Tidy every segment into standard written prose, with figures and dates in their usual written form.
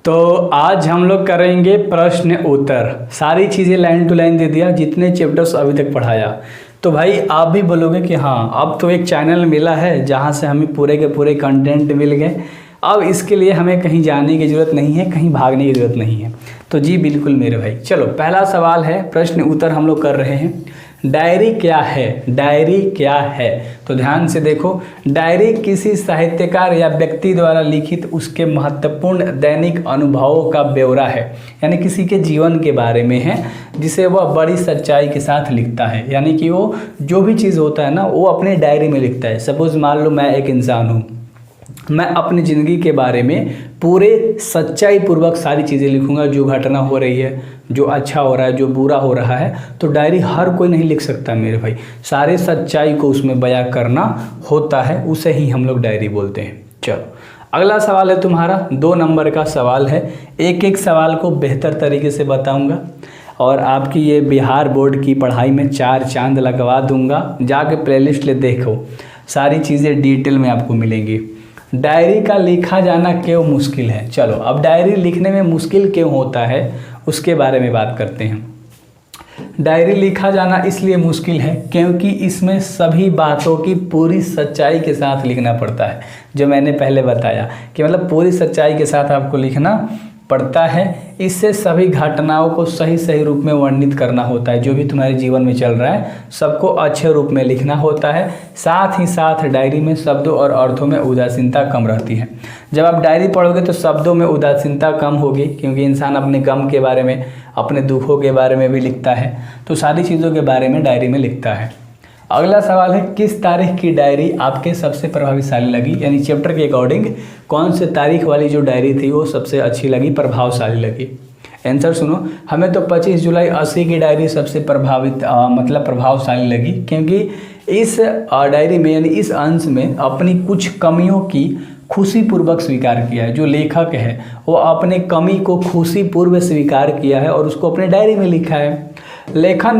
तो आज हम लोग करेंगे प्रश्न उत्तर। सारी चीज़ें लाइन टू लाइन दे दिया, जितने चैप्टर्स अभी तक पढ़ाया। तो भाई आप भी बोलोगे कि हाँ अब तो एक चैनल मिला है जहाँ से हमें पूरे के पूरे कंटेंट मिल गए, अब इसके लिए हमें कहीं जाने की ज़रूरत नहीं है, कहीं भागने की ज़रूरत नहीं है। तो जी बिल्कुल मेरे भाई, चलो पहला सवाल है, प्रश्न उत्तर हम लोग कर रहे हैं। डायरी क्या है? डायरी क्या है? तो ध्यान से देखो, डायरी किसी साहित्यकार या व्यक्ति द्वारा लिखित उसके महत्वपूर्ण दैनिक अनुभवों का ब्यौरा है, यानी किसी के जीवन के बारे में है जिसे वह बड़ी सच्चाई के साथ लिखता है। यानी कि वो जो भी चीज़ होता है ना वो अपने डायरी में लिखता है। सपोज़ मान लो मैं एक इंसान हूँ, मैं अपनी ज़िंदगी के बारे में पूरे सच्चाई पूर्वक सारी चीज़ें लिखूंगा, जो घटना हो रही है, जो अच्छा हो रहा है, जो बुरा हो रहा है। तो डायरी हर कोई नहीं लिख सकता मेरे भाई, सारे सच्चाई को उसमें बयां करना होता है, उसे ही हम लोग डायरी बोलते हैं। चलो अगला सवाल है तुम्हारा, 2 नंबर का सवाल है। एक एक सवाल को बेहतर तरीके से बताऊँगा और आपकी ये बिहार बोर्ड की पढ़ाई में 4 चांद लगवा दूँगा। जाके प्लेलिस्ट ले देखो, सारी चीज़ें डिटेल में आपको मिलेंगी। डायरी का लिखा जाना क्यों मुश्किल है? चलो अब डायरी लिखने में मुश्किल क्यों होता है उसके बारे में बात करते हैं। डायरी लिखा जाना इसलिए मुश्किल है क्योंकि इसमें सभी बातों की पूरी सच्चाई के साथ लिखना पड़ता है, जो मैंने पहले बताया कि मतलब पूरी सच्चाई के साथ आपको लिखना पड़ता है। इससे सभी घटनाओं को सही सही रूप में वर्णित करना होता है, जो भी तुम्हारे जीवन में चल रहा है सबको अच्छे रूप में लिखना होता है। साथ ही साथ डायरी में शब्दों और अर्थों में उदासीनता कम रहती है। जब आप डायरी पढ़ोगे तो शब्दों में उदासीनता कम होगी, क्योंकि इंसान अपने गम के बारे में, अपने दुखों के बारे में भी लिखता है, तो सारी चीज़ों के बारे में डायरी में लिखता है। अगला सवाल है, किस तारीख की डायरी आपके सबसे प्रभावशाली लगी? यानी चैप्टर के अकॉर्डिंग कौन से तारीख वाली जो डायरी थी वो सबसे अच्छी लगी, प्रभावशाली लगी? आंसर सुनो, हमें तो 25 जुलाई 80 की डायरी सबसे प्रभावशाली लगी, क्योंकि इस डायरी में यानी इस अंश में अपनी कुछ कमियों की खुशीपूर्वक स्वीकार किया है। जो लेखक है वो अपने कमी को खुशीपूर्वक स्वीकार किया है और उसको अपने डायरी में लिखा है। लेखक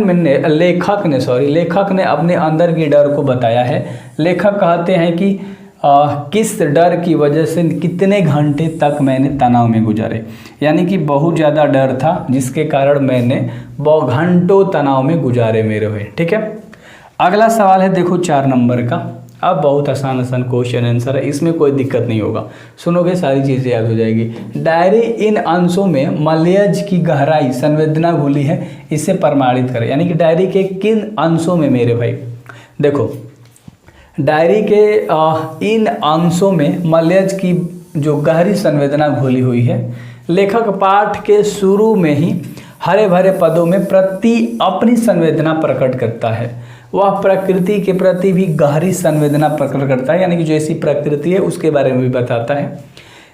ने अपने अंदर की डर को बताया है। लेखक कहते हैं कि किस डर की वजह से कितने घंटे तक मैंने तनाव में गुजारे, यानी कि बहुत ज़्यादा डर था जिसके कारण मैंने बहुत घंटों तनाव में गुजारे मेरे हुए। ठीक है, अगला सवाल है, देखो 4 नंबर का। अब बहुत आसान क्वेश्चन आंसर है, इसमें कोई दिक्कत नहीं होगा, सुनोगे सारी चीज़ें याद हो जाएगी। डायरी इन अंशों में मलयज की गहराई संवेदना घुली है, इसे प्रमाणित करें। यानी कि डायरी के किन अंशों में मेरे भाई, देखो डायरी के इन अंशों में मलयज की जो गहरी संवेदना घुली हुई है। लेखक पाठ के शुरू में ही हरे भरे पदों में अपनी संवेदना प्रकट करता है। वह प्रकृति के प्रति भी गहरी संवेदना प्रकट करता है, यानी कि जैसी प्रकृति है उसके बारे में भी बताता है।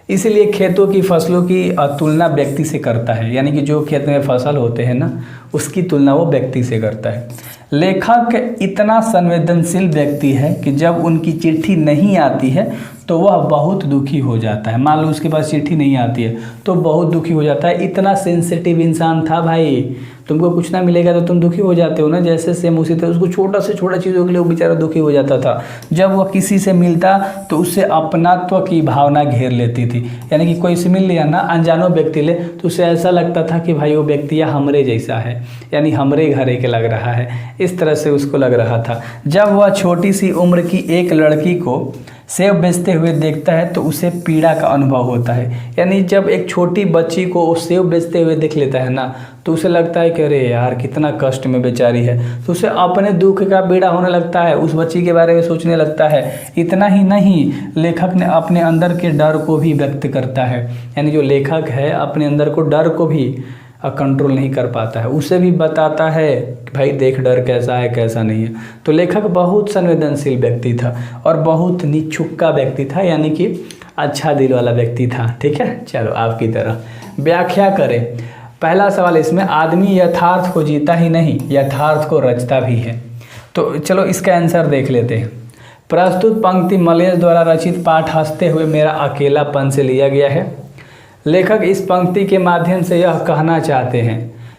इसलिए खेतों की फसलों की तुलना व्यक्ति से करता है, यानी कि जो खेत में फसल होते हैं ना उसकी तुलना वो व्यक्ति से करता है। लेखक इतना संवेदनशील व्यक्ति है कि जब उनकी चिट्ठी नहीं आती है तो वह बहुत दुखी हो जाता है। मान लो उसके पास चिट्ठी नहीं आती है तो बहुत दुखी हो जाता है। इतना सेंसिटिव इंसान था भाई, तुमको कुछ ना मिलेगा तो तुम दुखी हो जाते हो ना, जैसे सेम उसी तरह उसको छोटा से छोटा चीज़ों के लिए वो बेचारा दुखी हो जाता था। जब वह किसी से मिलता तो उससे अपनात्व की भावना घेर लेती थी, यानी कि कोई से मिल लिया ना, अनजानो व्यक्ति ले, तो उसे ऐसा लगता था कि भाई वो व्यक्ति या हमरे जैसा है, यानी हमरे घरे के लग रहा है, इस तरह से उसको लग रहा था। जब वह छोटी सी उम्र की एक लड़की को सेब बेचते हुए देखता है तो उसे पीड़ा का अनुभव होता है। यानी जब एक छोटी बच्ची को सेब बेचते हुए देख लेता है ना तो उसे लगता है कि अरे यार कितना कष्ट में बेचारी है, तो उसे अपने दुख का पीड़ा होने लगता है, उस बच्ची के बारे में सोचने लगता है। इतना ही नहीं, लेखक ने अपने अंदर के डर को भी व्यक्त करता है, यानी जो लेखक है अपने अंदर को डर को भी कंट्रोल नहीं कर पाता है, उसे भी बताता है कि भाई देख डर कैसा है कैसा नहीं है। तो लेखक बहुत संवेदनशील व्यक्ति था और बहुत निछुक्का व्यक्ति था, यानी कि अच्छा दिल वाला व्यक्ति था। ठीक है, चलो आपकी तरह व्याख्या करें। पहला सवाल इसमें, आदमी यथार्थ को जीता ही नहीं यथार्थ को रचता भी है। तो चलो इसका आंसर देख लेते हैं। प्रस्तुत पंक्ति मलयज द्वारा रचित पाठ हंसते हुए मेरा अकेलापन से लिया गया है। लेखक इस पंक्ति के माध्यम से यह कहना चाहते हैं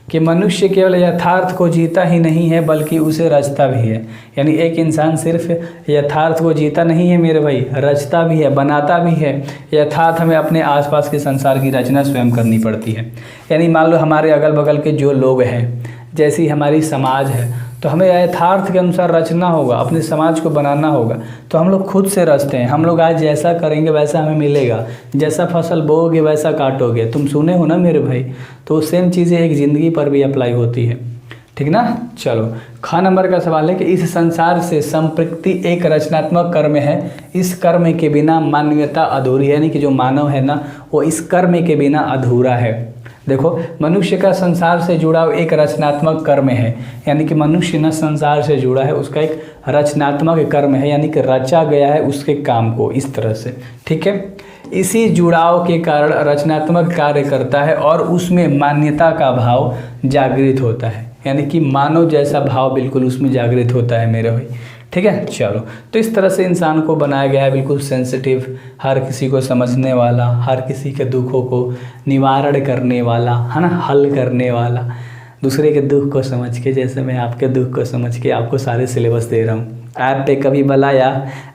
कि मनुष्य केवल यथार्थ को जीता ही नहीं है बल्कि उसे रचता भी है। यानी एक इंसान सिर्फ यथार्थ को जीता नहीं है मेरे भाई, रचता भी है, बनाता भी है। यथार्थ हमें अपने आसपास के संसार की रचना स्वयं करनी पड़ती है। यानी मान लो हमारे अगल बगल के जो लोग हैं, जैसी हमारी समाज है, तो हमें यथार्थ के अनुसार रचना होगा, अपने समाज को बनाना होगा। तो हम लोग खुद से रचते हैं। हम लोग आज जैसा करेंगे वैसा हमें मिलेगा, जैसा फसल बोओगे वैसा काटोगे। तुम सुने हो ना मेरे भाई। तो सेम चीज़ें एक ज़िंदगी पर भी अप्लाई होती है, ठीक ना। चलो, ख नंबर का सवाल है कि इस संसार से संपृक्ति एक रचनात्मक कर्म है, इस कर्म के बिना मानवीयता अधूरी है। यानी कि जो मानव है ना, वो इस कर्म के बिना अधूरा है। देखो, मनुष्य का संसार से जुड़ाव एक रचनात्मक कर्म है। यानी कि मनुष्य ना संसार से जुड़ा है, उसका एक रचनात्मक कर्म है, यानी कि रचा गया है उसके काम को इस तरह से, ठीक है। इसी जुड़ाव के कारण रचनात्मक कार्य करता है और उसमें मान्यता का भाव जागृत होता है। यानी कि मानव जैसा भाव बिल्कुल उसमें जागृत होता है मेरे भाई, ठीक है। चलो, तो इस तरह से इंसान को बनाया गया है, बिल्कुल सेंसिटिव, हर किसी को समझने वाला, हर किसी के दुखों को निवारण करने वाला, है ना, हल करने वाला। दूसरे के दुख को समझ के, जैसे मैं आपके दुख को समझ के आपको सारे सिलेबस दे रहा हूँ। ऐप पे कभी बुलाया,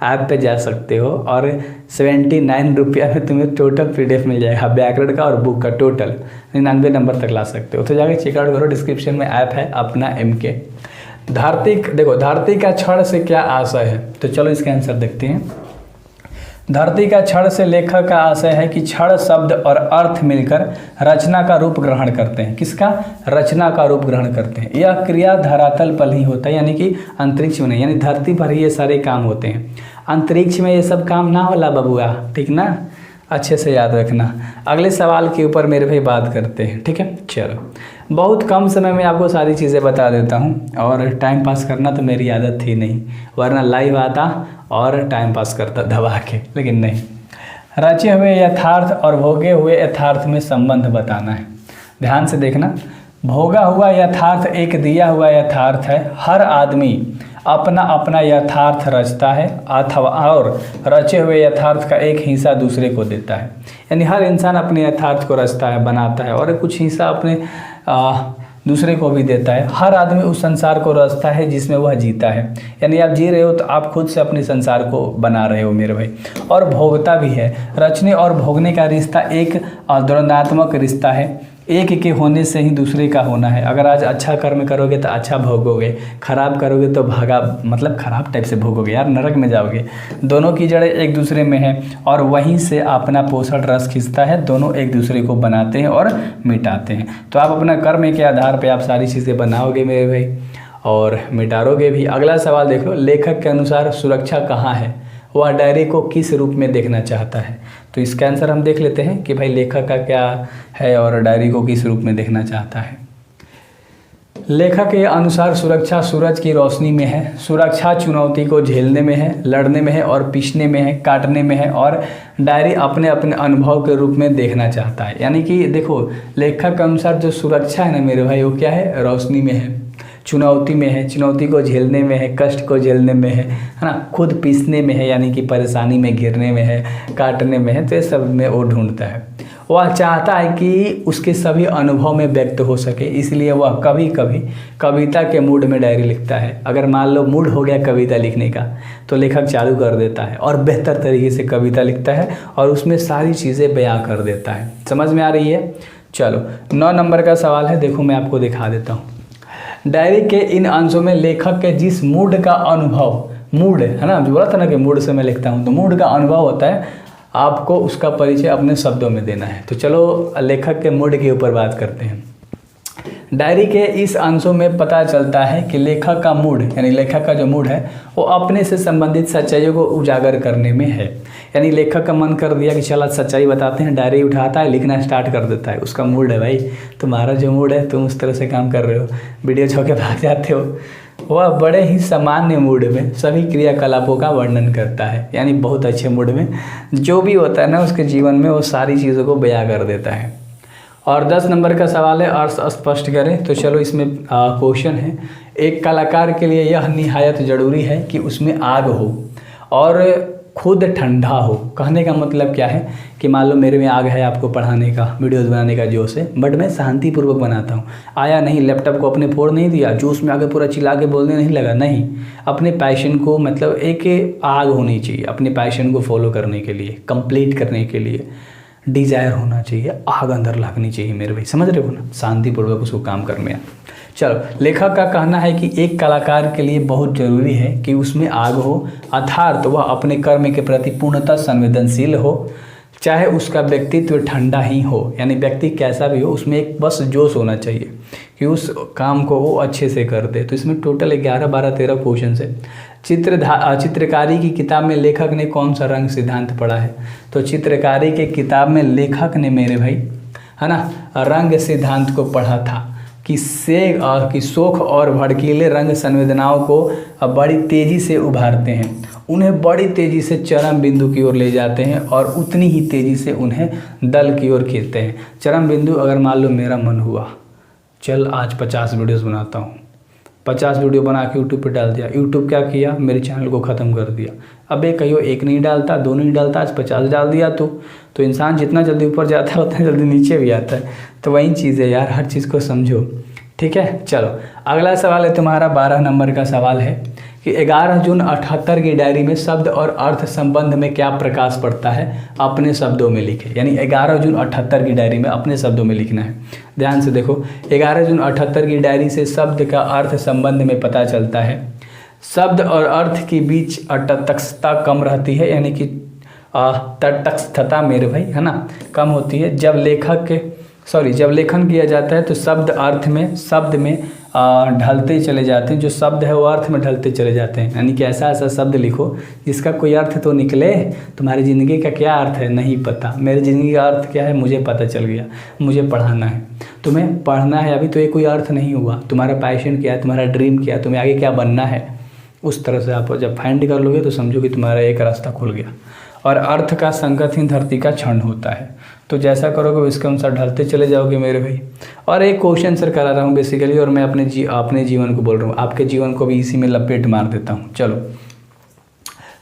ऐप पे जा सकते हो और 79 रुपया में तुम्हें टोटल PDF मिल जाएगा, व्याकरण का और बुक का टोटल 99 नंबर तक ला सकते हो। तो जाके चेकआउट करो, डिस्क्रिप्शन में ऐप है अपना MK। देखो, धरती का क्षण से क्या आशय है, तो चलो इसका आंसर देखते हैं। धरती का क्षण से लेखक का आशय है कि क्षण शब्द और अर्थ मिलकर रचना का रूप ग्रहण करते हैं। किसका? रचना का रूप ग्रहण करते हैं। यह क्रिया धरातल पर ही होता है, यानी कि अंतरिक्ष में नहीं, यानी धरती पर ही ये सारे काम होते हैं। अंतरिक्ष में ये सब काम ना होला बबुआ, ठीक ना, अच्छे से याद रखना। अगले सवाल के ऊपर मेरे भाई बात करते हैं, ठीक है। चलो, बहुत कम समय में आपको सारी चीज़ें बता देता हूँ, और टाइम पास करना तो मेरी आदत थी नहीं, वरना लाइव आता और टाइम पास करता दबा के, लेकिन नहीं। रचे हुए यथार्थ और भोगे हुए यथार्थ में संबंध बताना है। ध्यान से देखना, भोगा हुआ यथार्थ एक दिया हुआ यथार्थ है। हर आदमी अपना अपना यथार्थ रचता है अथवा और रचे हुए यथार्थ का एक हिस्सा दूसरे को देता है। यानी हर इंसान अपने यथार्थ को रचता है, बनाता है और कुछ हिस्सा अपने दूसरे को भी देता है। हर आदमी उस संसार को रचता है जिसमें वह जीता है। यानी आप जी रहे हो तो आप खुद से अपने संसार को बना रहे हो मेरे भाई, और भोगता भी है। रचने और भोगने का रिश्ता एक द्वंद्वात्मक रिश्ता है, एक के होने से ही दूसरे का होना है। अगर आज अच्छा कर्म करोगे तो अच्छा भोगोगे, खराब करोगे तो मतलब खराब टाइप से भोगोगे यार, नरक में जाओगे। दोनों की जड़ें एक दूसरे में है और वहीं से अपना पोषण रस खिंचता है। दोनों एक दूसरे को बनाते हैं और मिटाते हैं। तो आप अपना कर्म के आधार पर आप सारी चीज़ें बनाओगे मेरे भाई और मिटारोगे भी। अगला सवाल देख लो, लेखक के अनुसार सुरक्षा कहाँ है? वह डायरी को किस रूप में देखना चाहता है? तो इसका आंसर हम देख लेते हैं कि भाई लेखक का क्या है और डायरी को किस रूप में देखना चाहता है। लेखक के अनुसार सुरक्षा सूरज की रोशनी में है, सुरक्षा चुनौती को झेलने में है, लड़ने में है और पीसने में है, काटने में है, और डायरी अपने अपने अनुभव के रूप में देखना चाहता है। यानी कि देखो, लेखक के अनुसार जो सुरक्षा है ना मेरे भाई, वो क्या है? रोशनी में है, चुनौती में है, चुनौती को झेलने में है, कष्ट को झेलने में है ना, खुद पीसने में है यानी कि परेशानी में घिरने में है, काटने में है। तो ये सब में वो ढूंढता है। वह चाहता है कि उसके सभी अनुभव में व्यक्त हो सके, इसलिए वह कभी कभी कविता के मूड में डायरी लिखता है। अगर मान लो मूड हो गया कविता लिखने का, तो लेखक चालू कर देता है और बेहतर तरीके से कविता लिखता है और उसमें सारी चीज़ें बयां कर देता है। समझ में आ रही है? चलो, 9 नंबर का सवाल है, देखो मैं आपको दिखा देता हूँ। डायरी के इन अंशों में लेखक के जिस मूड का अनुभव, मूड है ना, जो बोला था ना कि मूड से मैं लिखता हूँ, तो मूड का अनुभव होता है, आपको उसका परिचय अपने शब्दों में देना है। तो चलो लेखक के मूड के ऊपर बात करते हैं। डायरी के इस अंशों में पता चलता है कि लेखक का मूड, यानी लेखक का जो मूड है वो अपने से संबंधित सच्चाइयों को उजागर करने में है। यानी लेखक का मन कर दिया कि चल आज सच्चाई बताते हैं, डायरी उठाता है, लिखना स्टार्ट कर देता है। उसका मूड है भाई, तुम्हारा जो मूड है तुम उस तरह से काम कर रहे हो, वीडियो छोड़ के भाग जाते हो। वह बड़े ही सामान्य मूड में सभी क्रियाकलापों का वर्णन करता है। यानी बहुत अच्छे मूड में जो भी होता है ना उसके जीवन में, वो सारी चीज़ों को बयां कर देता है। और 10 नंबर का सवाल है, अर्थ स्पष्ट करें। तो चलो इसमें क्वेश्चन है, एक कलाकार के लिए यह निहायत ज़रूरी है कि उसमें आग हो और खुद ठंडा हो। कहने का मतलब क्या है कि मान लो मेरे में आग है आपको पढ़ाने का, वीडियोस बनाने का जोश है, बट मैं शांतिपूर्वक बनाता हूँ। आया नहीं, लैपटॉप को अपने फोड़ नहीं दिया, जोश में आगे पूरा चिल्ला के बोलने नहीं लगा, नहीं। अपने पैशन को, मतलब एक आग होनी चाहिए अपने पैशन को फॉलो करने के लिए, कंप्लीट करने के लिए डिज़ायर होना चाहिए, आग अंदर लगनी चाहिए मेरे भाई, समझ रहे हो ना, शांतिपूर्वक उसको काम करने। चलो, लेखक का कहना है कि एक कलाकार के लिए बहुत ज़रूरी है कि उसमें आग हो, अर्थात वह अपने कर्म के प्रति पूर्णतः संवेदनशील हो, चाहे उसका व्यक्तित्व ठंडा ही हो, यानी व्यक्ति कैसा भी हो, उसमें एक बस जोश होना चाहिए कि उस काम को वो अच्छे से कर दे। तो इसमें टोटल 11, 12, 13 क्वेश्चन है। चित्रकारी की किताब में लेखक ने कौन सा रंग सिद्धांत पढ़ा है? तो चित्रकारी के किताब में लेखक ने मेरे भाई, है ना, रंग सिद्धांत को पढ़ा था कि शोक और भड़कीले रंग संवेदनाओं को बड़ी तेज़ी से उभारते हैं, उन्हें बड़ी तेज़ी से चरम बिंदु की ओर ले जाते हैं और उतनी ही तेज़ी से उन्हें दल की ओर खींचते हैं। चरम बिंदु, अगर मान लो मेरा मन हुआ चल आज 50 वीडियोस बनाता हूँ, 50 वीडियो बना के यूट्यूब पे डाल दिया, यूट्यूब क्या किया, मेरे चैनल को ख़त्म कर दिया। अबे कहियो एक नहीं डालता, दो नहीं डालता, आज 50 डाल दिया तो इंसान जितना जल्दी ऊपर जाता है उतना जल्दी नीचे भी आता है। तो वही चीज़ है यार, हर चीज़ को समझो, ठीक है। चलो, अगला सवाल है तुम्हारा 12 नंबर का सवाल है कि 11 जून 78 की डायरी में शब्द और अर्थ संबंध में क्या प्रकाश पड़ता है, अपने शब्दों में लिखे। यानी 11 जून 78 की डायरी में अपने शब्दों में लिखना है। ध्यान से देखो, 11 जून 78 की डायरी से शब्द का अर्थ संबंध में पता चलता है। शब्द और अर्थ के बीच तटस्थता कम रहती है, यानी कि तटस्थता मेरे भाई, है ना, कम होती है। जब लेखन किया जाता है तो शब्द में ढलते चले जाते हैं, जो शब्द है वो अर्थ में ढलते चले जाते हैं। यानी कि ऐसा शब्द लिखो जिसका कोई अर्थ तो निकले। तुम्हारी ज़िंदगी का क्या अर्थ है नहीं पता, मेरी ज़िंदगी का अर्थ क्या है मुझे पता चल गया, मुझे पढ़ाना है, तुम्हें पढ़ना है। अभी तो ये कोई अर्थ नहीं हुआ, तुम्हारा पैशन क्या है, तुम्हारा ड्रीम क्या है, तुम्हें आगे क्या बनना है, उस तरह से आप जब फाइंड कर लोगे तो समझो कि तुम्हारा एक रास्ता खुल गया। और अर्थ का संगत ही धरती का क्षण होता है, तो जैसा करोगे इसके अनुसार ढलते चले जाओगे मेरे भाई। और एक क्वेश्चन आंसर करा रहा हूँ बेसिकली, और मैं अपने जीवन को बोल रहा हूँ, आपके जीवन को भी इसी में लपेट मार देता हूँ। चलो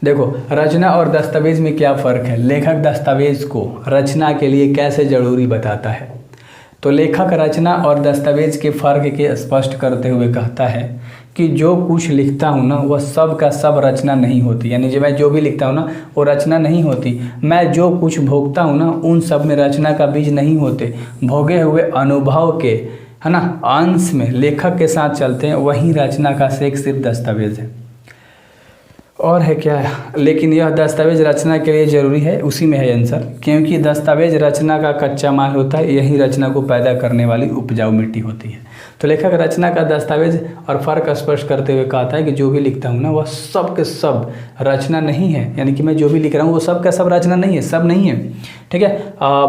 देखो, रचना और दस्तावेज में क्या फ़र्क है। लेखक दस्तावेज को रचना के लिए कैसे ज़रूरी बताता है। तो लेखक रचना और दस्तावेज के फ़र्क के स्पष्ट करते हुए कहता है कि जो कुछ लिखता हूँ ना वह सब का सब रचना नहीं होती। यानी जब मैं जो भी लिखता हूँ ना वो रचना नहीं होती। मैं जो कुछ भोगता हूँ ना उन सब में रचना का बीज नहीं होते। भोगे हुए अनुभव के, है ना, अंश में लेखक के साथ चलते हैं, वही रचना का सिर्फ दस्तावेज है। और है क्या है, लेकिन यह दस्तावेज रचना के लिए ज़रूरी है, उसी में है आंसर, क्योंकि दस्तावेज रचना का कच्चा माल होता है, यही रचना को पैदा करने वाली उपजाऊ मिट्टी होती है। तो लेखक रचना का दस्तावेज और फ़र्क स्पष्ट करते हुए कहता है कि जो भी लिखता हूँ ना वह सब के सब रचना नहीं है। यानी कि मैं जो भी लिख रहा हूँ वो सब का सब रचना नहीं है, सब नहीं है, ठीक है।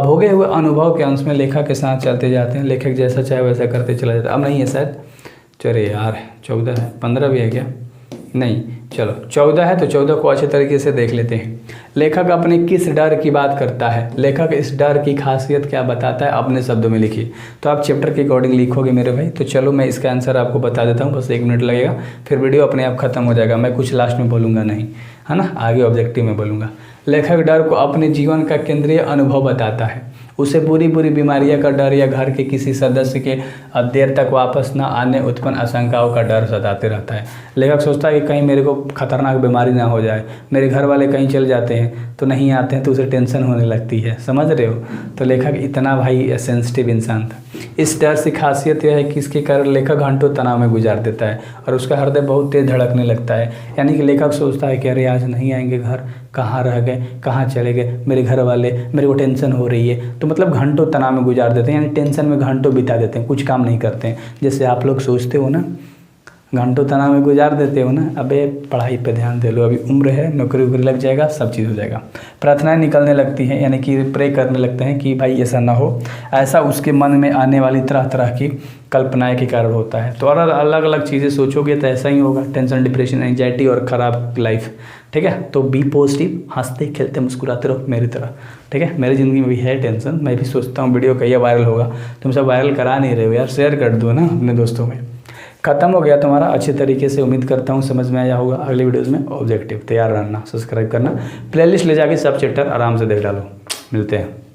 भोगे हुए अनुभव के अंश में लेखक के साथ चलते जाते हैं, लेखक जैसा चाहे वैसा करते चला जाता है। अब नहीं है शायद, चले यार 14 है, 15 भी है क्या, नहीं, चलो 14 है तो 14 को अच्छे तरीके से देख लेते हैं। लेखक अपने किस डर की बात करता है, लेखक इस डर की खासियत क्या बताता है, अपने शब्दों में लिखिए। तो आप चैप्टर के अकॉर्डिंग लिखोगे मेरे भाई। तो चलो मैं इसका आंसर आपको बता देता हूँ, बस 1 मिनट लगेगा, फिर वीडियो अपने आप खत्म हो जाएगा। मैं कुछ लास्ट में बोलूँगा नहीं, है ना, आगे ऑब्जेक्टिव में बोलूँगा। लेखक डर को अपने जीवन का केंद्रीय अनुभव बताता है। उसे बुरी बुरी बीमारियां का डर या घर के किसी सदस्य के देर तक वापस न आने उत्पन्न आशंकाओं का डर सताते रहता है। लेखक सोचता है कि कहीं मेरे को खतरनाक बीमारी ना हो जाए, मेरे घर वाले कहीं चले जाते हैं तो नहीं आते हैं, तो उसे टेंशन होने लगती है, समझ रहे हो। तो लेखक इतना भाई सेंसिटिव इंसान था। इस डर से खासियत यह है कि इसके कारण लेखक घंटों तनाव में गुजार देता है और उसका हृदय बहुत तेज धड़कने लगता है। यानी कि लेखक सोचता है कि अरे आज नहीं आएंगे घर, कहाँ रह गए, कहाँ चले गए मेरे घर वाले, मेरे को टेंशन हो रही है। तो मतलब घंटों तनाव में गुजार देते हैं, यानी टेंशन में घंटों बिता देते हैं, कुछ काम नहीं करते हैं। जैसे आप लोग सोचते हो ना, घंटों तनाव में गुजार देते हो ना, अबे पढ़ाई पे ध्यान दे लो, अभी उम्र है, नौकरी वोकरी लग जाएगा, सब चीज़ हो जाएगा। प्रार्थनाएं निकलने लगती हैं, यानी कि प्रे करने लगते हैं कि भाई ऐसा ना हो। ऐसा उसके मन में आने वाली तरह तरह की कल्पनाएं के कारण होता है। तो और अलग अलग चीज़ें सोचोगे तो ऐसा ही होगा, टेंशन, डिप्रेशन, एंजाइटी और ख़राब लाइफ, ठीक है। तो बी पॉजिटिव, हंसते खेलते मुस्कुराते रहो मेरी तरह, ठीक है। मेरी ज़िंदगी में भी है टेंशन, मैं भी सोचता हूँ वीडियो कहीं वायरल होगा, तुम सब वायरल करा नहीं रहे हो यार, शेयर कर दो ना अपने दोस्तों में। खत्म हो गया तुम्हारा अच्छे तरीके से। उम्मीद करता हूँ समझ में आया होगा। अगले वीडियोज़ में ऑब्जेक्टिव तैयार रहना, सब्सक्राइब करना, प्लेलिस्ट ले जाके सब चैप्टर आराम से देख डालो। मिलते हैं।